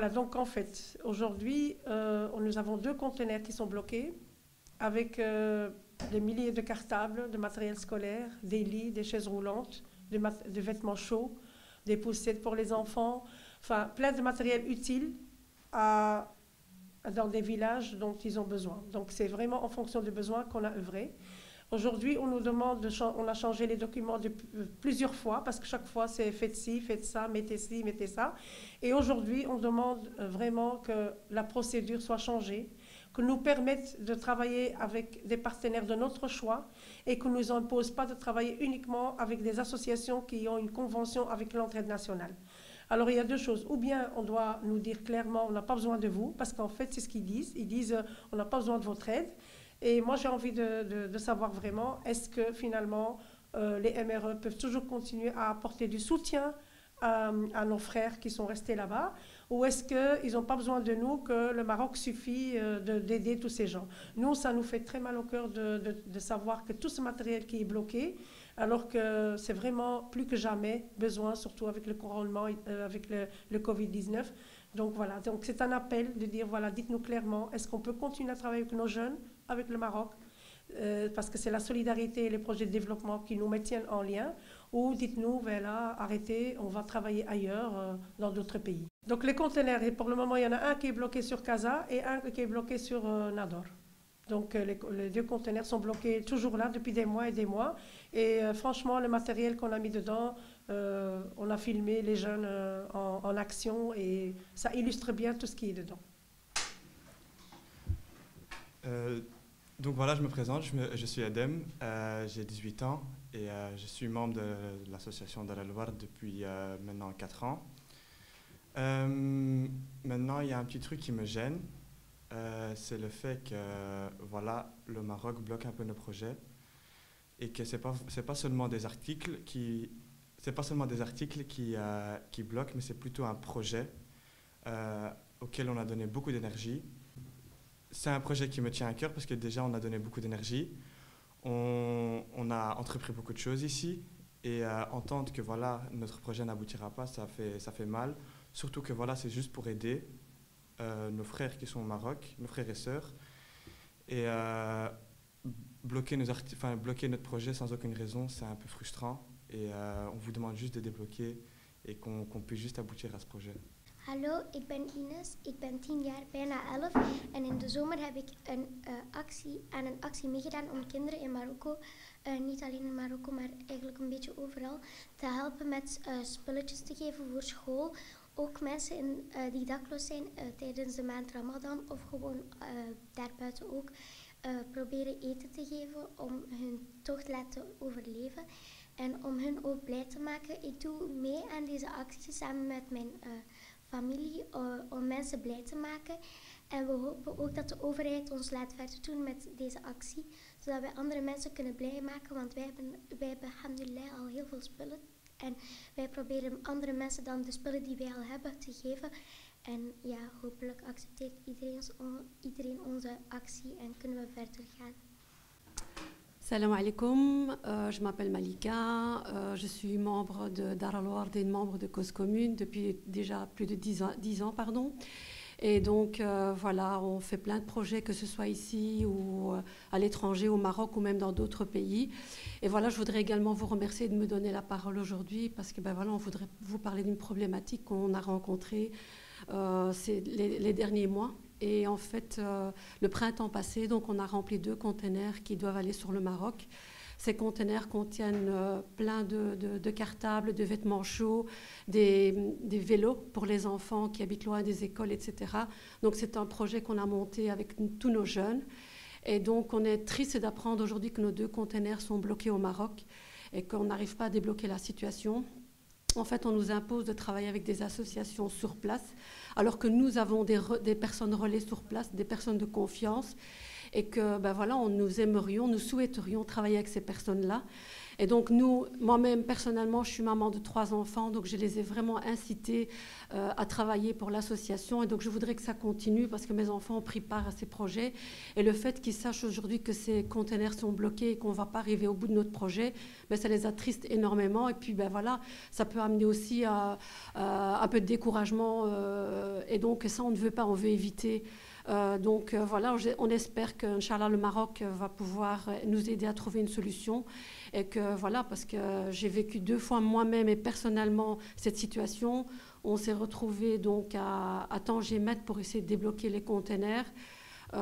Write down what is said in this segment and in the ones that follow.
voilà, donc en fait, aujourd'hui, nous avons 2 conteneurs qui sont bloqués avec des milliers de cartables, de matériel scolaire, des lits, des chaises roulantes, de vêtements chauds, des poussettes pour les enfants, enfin plein de matériel utile dans des villages dont ils ont besoin. Donc c'est vraiment en fonction des besoins qu'on a œuvré. Aujourd'hui, on nous demande, on a changé les documents plusieurs fois, parce que chaque fois, c'est faites ci, faites ça, mettez ci, mettez ça. Et aujourd'hui, on demande vraiment que la procédure soit changée, que nous permette de travailler avec des partenaires de notre choix et qu'on ne nous impose pas de travailler uniquement avec des associations qui ont une convention avec l'entraide nationale. Alors, il y a 2 choses. Ou bien, on doit nous dire clairement, on n'a pas besoin de vous, parce qu'en fait, c'est ce qu'ils disent. Ils disent, on n'a pas besoin de votre aide. Et moi, j'ai envie de savoir vraiment, est-ce que finalement, les MRE peuvent toujours continuer à apporter du soutien à nos frères qui sont restés là-bas, ou est-ce qu'ils n'ont pas besoin de nous, que le Maroc suffit d'aider tous ces gens? Nous, ça nous fait très mal au cœur de savoir que tout ce matériel qui est bloqué, alors que c'est vraiment plus que jamais besoin, surtout avec le couronnement, avec le Covid-19. Donc voilà, donc c'est un appel de dire, voilà, dites-nous clairement, est-ce qu'on peut continuer à travailler avec nos jeunes, avec le Maroc, parce que c'est la solidarité et les projets de développement qui nous maintiennent en lien, ou dites-nous, voilà, arrêtez, on va travailler ailleurs, dans d'autres pays. Donc les conteneurs, et pour le moment, il y en a un qui est bloqué sur Casa et un qui est bloqué sur Nador. Donc les 2 conteneurs sont bloqués toujours là depuis des mois et des mois. Et franchement, le matériel qu'on a mis dedans, on a filmé les jeunes en action et ça illustre bien tout ce qui est dedans. Donc voilà, je me présente, je suis Adem, j'ai 18 ans et je suis membre de l'association Dar El Ward depuis maintenant 4 ans. Maintenant, il y a un petit truc qui me gêne, c'est le fait que voilà, le Maroc bloque un peu nos projets et que c'est pas seulement des articles qui bloquent, mais c'est plutôt un projet auquel on a donné beaucoup d'énergie. C'est un projet qui me tient à cœur parce que déjà on a donné beaucoup d'énergie, on a entrepris beaucoup de choses ici et entendre que voilà, notre projet n'aboutira pas, ça fait mal. Surtout que voilà, c'est juste pour aider nos frères qui sont au Maroc, nos frères et sœurs, et bloquer notre projet sans aucune raison, c'est un peu frustrant et on vous demande juste de débloquer et qu'on puisse juste aboutir à ce projet. Hallo, ik ben Ines, ik ben 10 jaar, bijna 11 en in de zomer heb ik aan een actie meegedaan om kinderen in Marokko, niet alleen in Marokko, maar eigenlijk een beetje overal, te helpen met spulletjes te geven voor school. Ook mensen die dakloos zijn tijdens de maand Ramadan of gewoon daarbuiten ook proberen eten te geven om hun toch te laten overleven en om hun ook blij te maken. Ik doe mee aan deze actie samen met mijn familie om mensen blij te maken. En we hopen ook dat de overheid ons laat verder doen met deze actie, zodat wij andere mensen kunnen blij maken, want wij hebben alhamdulillah al heel veel spullen. En wij proberen andere mensen dan de spullen die wij al hebben te geven. En ja, hopelijk accepteert iedereen onze actie en kunnen we verder gaan. Salam alaikum, je m'appelle Malika, je suis membre de Dar El Ward et membre de Cause Commune depuis déjà plus de 10 ans. Et donc voilà, on fait plein de projets, que ce soit ici ou à l'étranger, au Maroc ou même dans d'autres pays. Et voilà, je voudrais également vous remercier de me donner la parole aujourd'hui parce que voilà, on voudrait vous parler d'une problématique qu'on a rencontrée les derniers mois. Et en fait, le printemps passé, donc on a rempli 2 containers qui doivent aller sur le Maroc. Ces containers contiennent plein de cartables, de vêtements chauds, des vélos pour les enfants qui habitent loin des écoles, etc. Donc c'est un projet qu'on a monté avec tous nos jeunes. Et donc on est triste d'apprendre aujourd'hui que nos 2 containers sont bloqués au Maroc et qu'on n'arrive pas à débloquer la situation. En fait, on nous impose de travailler avec des associations sur place, alors que nous avons des personnes relais sur place, des personnes de confiance. et que ben voilà, nous souhaiterions travailler avec ces personnes-là. Et donc moi-même personnellement, je suis maman de 3 enfants, donc je les ai vraiment incités à travailler pour l'association, et donc je voudrais que ça continue parce que mes enfants ont pris part à ces projets, et le fait qu'ils sachent aujourd'hui que ces containers sont bloqués et qu'on ne va pas arriver au bout de notre projet, ben, ça les attriste énormément, et puis ben voilà, ça peut amener aussi à un peu de découragement, et donc ça on ne veut pas, on veut éviter. Donc voilà, on espère que Inch'Allah, le Maroc va pouvoir nous aider à trouver une solution, et que voilà, parce que j'ai vécu 2 fois moi-même et personnellement cette situation. On s'est retrouvés donc à Tanger-Med pour essayer de débloquer les containers.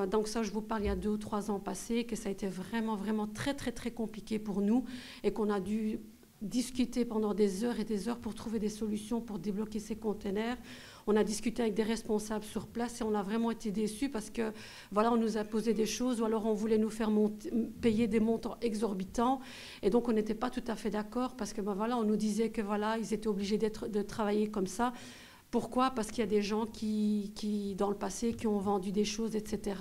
Donc ça, je vous parle il y a 2 ou 3 ans passés, que ça a été vraiment, vraiment très, très, très compliqué pour nous, et qu'on a dû discuter pendant des heures et des heures pour trouver des solutions pour débloquer ces containers. On a discuté avec des responsables sur place et on a vraiment été déçus parce que voilà, on nous a posé des choses, ou alors on voulait nous faire payer des montants exorbitants, et donc on n'était pas tout à fait d'accord parce que ben voilà, on nous disait que voilà, ils étaient obligés de travailler comme ça. Pourquoi? Parce qu'il y a des gens qui, dans le passé, qui ont vendu des choses, etc.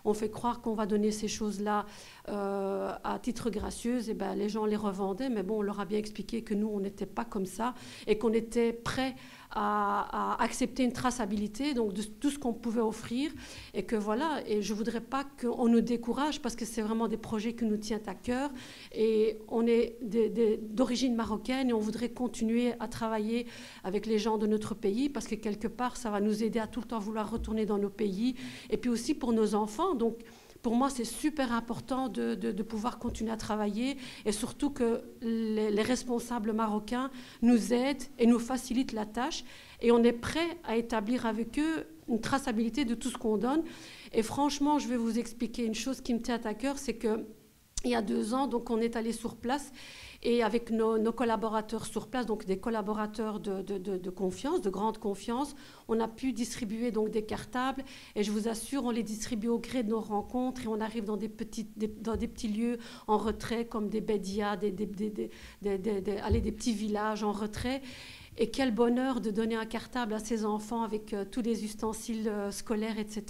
On fait croire qu'on va donner ces choses-là à titre gracieux, et ben les gens les revendaient, mais bon, on leur a bien expliqué que nous, on n'était pas comme ça, et qu'on était prêts à accepter une traçabilité, donc de tout ce qu'on pouvait offrir, et que voilà, et je ne voudrais pas qu'on nous décourage parce que c'est vraiment des projets qui nous tiennent à cœur, et on est d'origine marocaine et on voudrait continuer à travailler avec les gens de notre pays parce que quelque part, ça va nous aider à tout le temps vouloir retourner dans nos pays, et puis aussi pour nos enfants. Donc, pour moi, c'est super important de pouvoir continuer à travailler, et surtout que les responsables marocains nous aident et nous facilitent la tâche, et on est prêt à établir avec eux une traçabilité de tout ce qu'on donne. Et franchement, je vais vous expliquer une chose qui me tient à cœur, c'est qu'il y a 2 ans, donc on est allé sur place, et avec nos collaborateurs sur place, donc des collaborateurs de confiance, de grande confiance, on a pu distribuer donc des cartables, et je vous assure, on les distribue au gré de nos rencontres, et on arrive dans des petits lieux en retrait, comme des bédias, des petits villages en retrait. Et quel bonheur de donner un cartable à ces enfants avec tous les ustensiles scolaires, etc.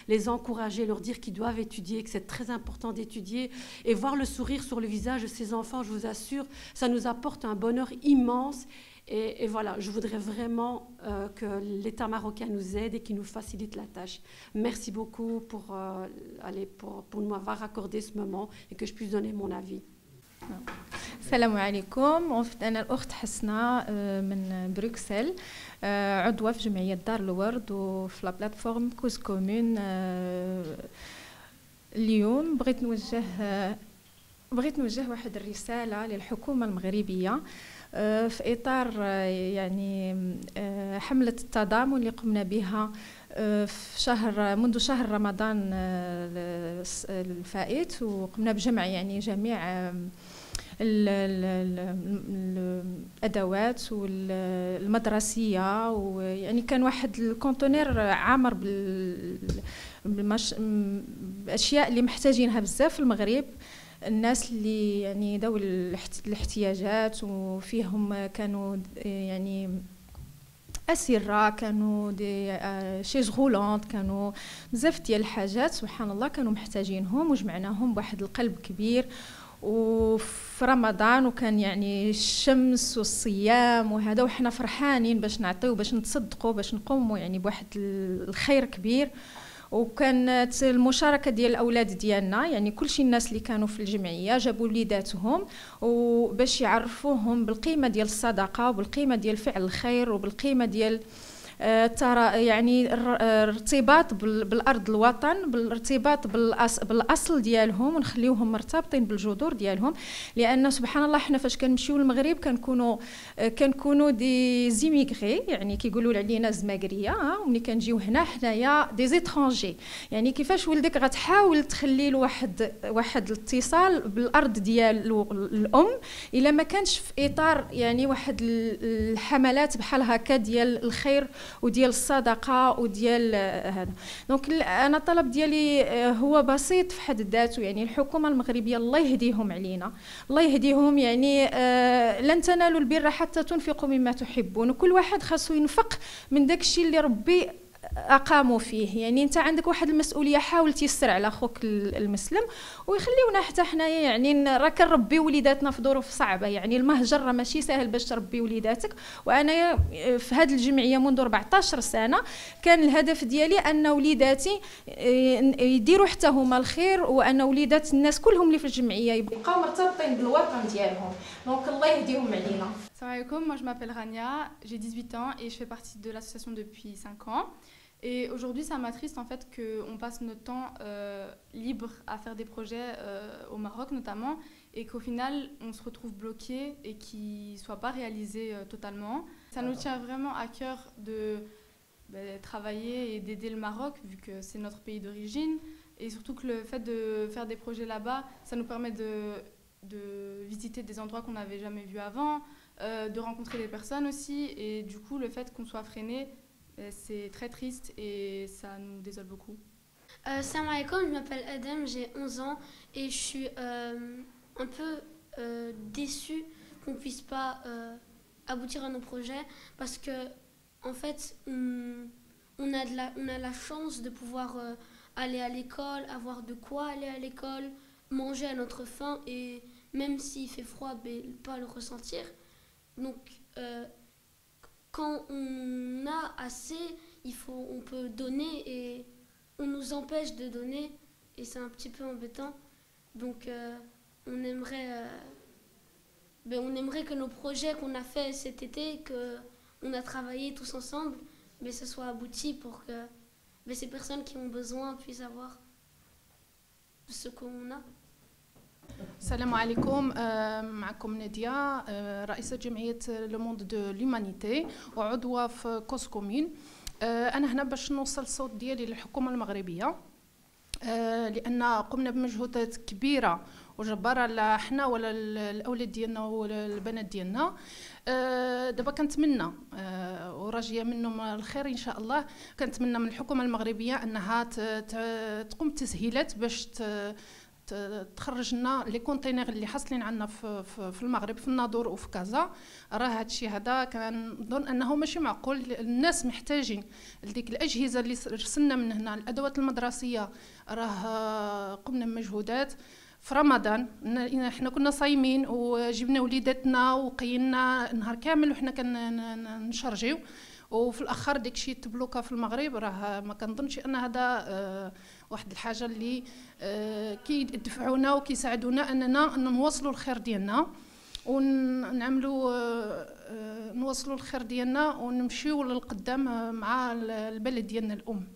Les encourager, leur dire qu'ils doivent étudier, que c'est très important d'étudier. Et voir le sourire sur le visage de ces enfants, je vous assure, ça nous apporte un bonheur immense. Et voilà, je voudrais vraiment que l'État marocain nous aide et qu'il nous facilite la tâche. Merci beaucoup pour m'avoir accordé ce moment et que je puisse donner mon avis. السلام عليكم. أنا الأخت حسنة من بروكسل، عضوة في جمعية دار الورد وفي لا بلاتفورم كوز كومون. اليوم بغيت نوجه واحد الرسالة للحكومة المغربية في إطار يعني حملة التضامن اللي قمنا بها منذ شهر رمضان الفائت، وقمنا بجمع يعني جميع الادوات والمدرسيه، ويعني كان واحد الكونتينر عامر بالاشياء اللي محتاجينها بزاف في المغرب، الناس اللي يعني ذوي الاحتياجات، وفيهم كانوا يعني أسرة، كانوا دي شيز غولونت، كانوا بزاف ديال الحاجات سبحان الله كانوا محتاجينهم، وجمعناهم بواحد القلب كبير. وفي رمضان وكان يعني الشمس والصيام وهذا، وحنا فرحانين باش نعطيو، باش نتصدقوا، باش نقوموا يعني بواحد الخير كبير. وكانت المشاركه ديال الاولاد ديالنا، يعني كلشي الناس اللي كانوا في الجمعيه جابوا وليداتهم وباش يعرفوهم بالقيمه ديال الصدقه وبالقيمه ديال فعل الخير وبالقيمه ديال ترى يعني الارتباط بالارض الوطن، بالارتباط بالاصل ديالهم، ونخليوهم مرتبطين بالجذور ديالهم. لان سبحان الله حنا فاش كنمشيو للمغرب كنكونوا دي زيميغري، يعني كيقولوا علينا زماكريه، وملي كنجيو هنا حنايا دي زيترونجي. يعني كيفاش ولدك غتحاول تخلي له واحد الاتصال بالارض ديال الام الا ما كانش في اطار يعني واحد الحملات بحال هكا ديال الخير وديال الصدقه وديال هذا. دونك انا الطلب ديالي هو بسيط في حد ذاته، يعني الحكومه المغربيه الله يهديهم علينا، الله يهديهم، يعني لن تنالوا البر حتى تنفقوا مما تحبون، وكل واحد خاصو ينفق من داك الشيء اللي ربي اقاموا فيه. يعني انت عندك واحد المسؤوليه، حاول تيسر على اخوك المسلم ويخليونا حتى حنايا يعني راه كنربي وليداتنا في ظروف صعبه. يعني المهجر راه ماشي ساهل باش تربي وليداتك. وانا في هذه الجمعيه منذ 14 سنه كان الهدف ديالي ان وليداتي يديروا حتى هما الخير، وان وليدات الناس كلهم اللي في الجمعيه يبقاو مرتبطين بالوطن ديالهم. دونك الله يهديهم علينا. Salam alaikum, moi je m'appelle Rania, j'ai 18 ans et je fais partie de l'association depuis 5 ans. Et aujourd'hui, ça m'attriste en fait qu'on passe notre temps libre à faire des projets au Maroc notamment, et qu'au final, on se retrouve bloqué et qu'ils ne soient pas réalisés totalement. Ça nous tient vraiment à cœur de travailler et d'aider le Maroc, vu que c'est notre pays d'origine, et surtout que le fait de faire des projets là-bas, ça nous permet de visiter des endroits qu'on n'avait jamais vus avant, de rencontrer des personnes aussi, et du coup, le fait qu'on soit freiné, c'est très triste et ça nous désole beaucoup. Salam alaikum, je m'appelle Adam, j'ai 11 ans et je suis un peu déçue qu'on ne puisse pas aboutir à nos projets parce que en fait on a la chance de pouvoir aller à l'école, avoir de quoi aller à l'école, manger à notre faim et même s'il fait froid, pas le ressentir. Donc quand on a assez, on peut donner et on nous empêche de donner et c'est un petit peu embêtant. Donc on aimerait que nos projets qu'on a fait cet été, qu'on a travaillé tous ensemble, ce soit abouti pour que ces personnes qui ont besoin puissent avoir ce qu'on a. السلام عليكم. معكم نادية، رئيسة جمعية لو موند دو لومانيتي وعضوة في كوسكومين. أنا هنا باش نوصل الصوت ديالي للحكومة المغربية، لأن قمنا بمجهودات كبيرة وجبارة لا حنا ولا الأولاد ديالنا ولا البنات ديالنا. دابا كنتمنى وراجية منهم الخير إن شاء الله، كنتمنى من الحكومة المغربية أنها تقوم بتسهيلات باش تخرج لنا لي كونتينر اللي حاصلين عندنا في المغرب في الناظور وفي كازا. راه هادشي هذا كنظن انه ماشي معقول. الناس محتاجين لديك الاجهزه اللي رسلنا من هنا، الادوات المدرسيه. راه قمنا بمجهودات في رمضان، احنا كنا صايمين وجبنا وليداتنا وقيلنا نهار كامل وحنا كنشرجيو، وفي الاخر داكشي تبلوكا في المغرب. راه ما كنظنش ان هذا واحد الحاجه اللي كيدفعونا وكيساعدونا اننا نواصلوا الخير ديالنا ونعملوا نواصلوا الخير ديالنا ونمشيو للقدام مع البلد ديالنا الام.